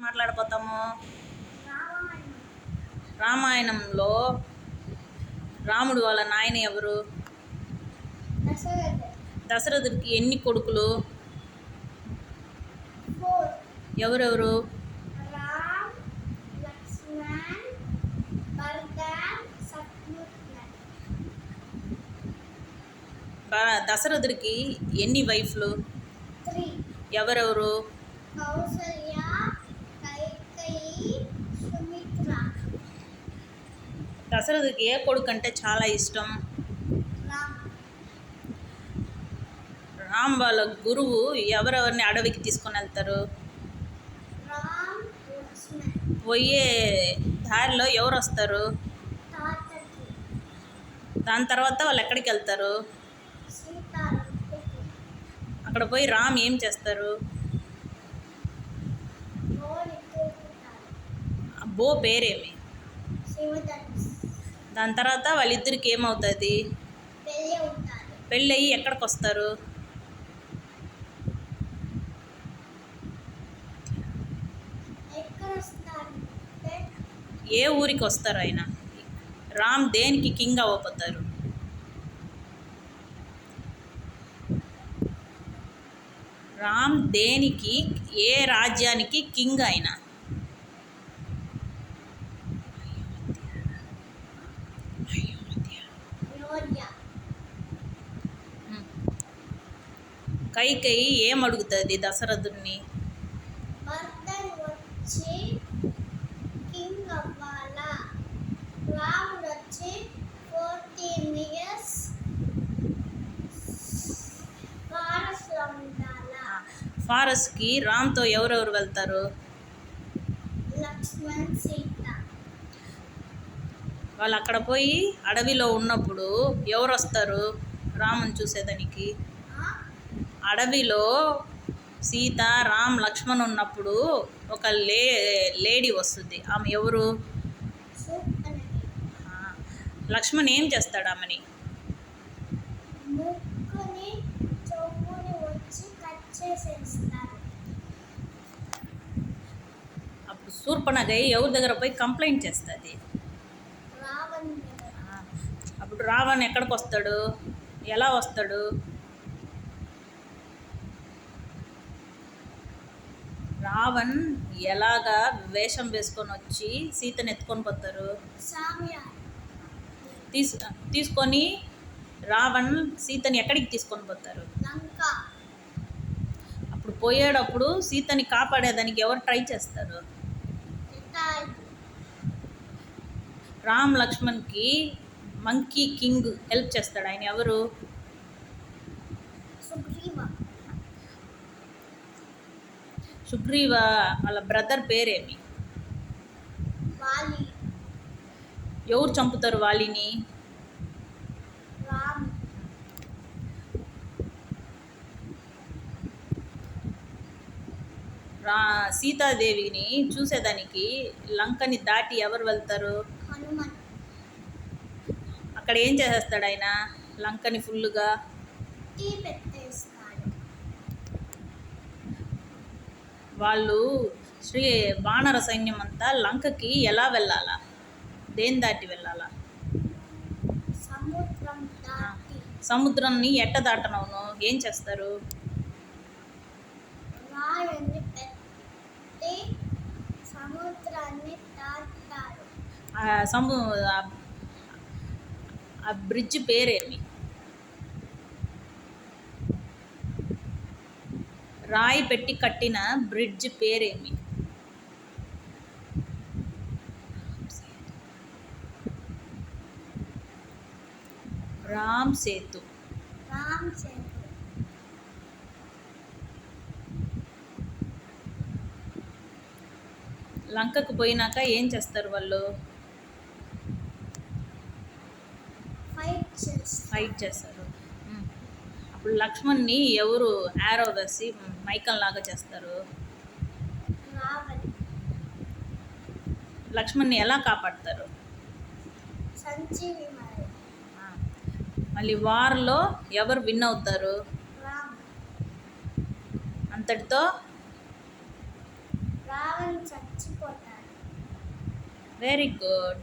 మాట్లాడపోతాము. రామాయణంలో రాముడు వాళ్ళ నాయన ఎవరు? దశరథుడికి ఎన్ని కొడుకులు? ఎవరెవరు? దశరథుడికి ఎన్ని వైఫ్లు? ఎవరెవరు? దశరథుడికి ఏ కొడుకు అంటే చాలా ఇష్టం? రామ్ వాళ్ళ గురువు ఎవరెవరిని అడవికి తీసుకొని వెళ్తారు? పోయే దారిలో ఎవరు వస్తారు? దాని తర్వాత వాళ్ళు ఎక్కడికి వెళ్తారు? అక్కడ పోయి రామ్ ఏం చేస్తారు? బో పేరేమి? దాని తర్వాత వాళ్ళిద్దరికి ఏమవుతుంది? పెళ్ళి అయ్యి ఎక్కడికి వస్తారు? ఏ ఊరికి వస్తారు? ఆయన రామ్ దేనికి కింగ్ అవ్వబోతారు? రామ్ దేనికి, ఏ రాజ్యానికి కింగ్? ఆయన కైకేయి ఏం అడుగుతుంది దశరథుడిని? ఫారెస్ట్కి రామ్తో ఎవరెవరు వెళ్తారు? వాళ్ళు అక్కడ పోయి అడవిలో ఉన్నప్పుడు ఎవరు వస్తారు రాముని చూసేదానికి? అడవిలో సీత, రామ్, లక్ష్మణ్ ఉన్నప్పుడు ఒక లేడీ వస్తుంది. ఆమె ఎవరు? లక్ష్మణ్ ఏం చేస్తాడు ఆమెని? అప్పుడు శూర్పణఖ ఎవరి దగ్గర పోయి కంప్లైంట్ చేస్తుంది? అప్పుడు రావణ్ ఎక్కడికి వస్తాడు? ఎలా వస్తాడు? రావణ్ ఎలాగా వేషం వేసుకొని వచ్చి సీతను ఎత్తుకొని పోతారు? తీసుకొని రావణ్ సీతని ఎక్కడికి తీసుకొని పోతారు? అప్పుడు పోయేటప్పుడు సీతని కాపాడేదానికి ఎవరు ట్రై చేస్తారు? రామ్ లక్ష్మణ్కి మంకీ కింగ్ హెల్ప్ చేస్తాడు. ఆయన ఎవరు? సుగ్రీవ వాళ్ళ బ్రదర్ పేరేమి? ఎవరు చంపుతారు వాలిని? సీతాదేవిని చూసేదానికి లంకని దాటి ఎవరు వెళ్తారు? అక్కడ ఏం చేసేస్తాడు ఆయన? లంకని ఫుల్గా వాళ్ళు వానర సైన్యం అంతా లంకకి ఎలా వెళ్ళాలా? దేని దాటి వెళ్ళాలా? సముద్రాన్ని ఎట్ట దాటనవును? ఏం చేస్తారు? ఆ బ్రిడ్జ్ పేరేమి? రాయి పెట్టి కట్టిన బ్రిడ్జ్ పేరేమి? రామ్ సేతు. లంకకు పోయినాక ఏం చేస్తారు వాళ్ళు? ఫైట్ చేస్తారు. అప్పుడు లక్ష్మణ్ని ఎవరు యారో వేసి మైకల్ లాగా చేస్తారు? లక్ష్మణ్ని ఎలా కాపాడతారు? మళ్ళీ వార్లో ఎవరు విన్ అవుతారు? అంతటితో రావణ్ చచ్చిపోతాడు. Very good.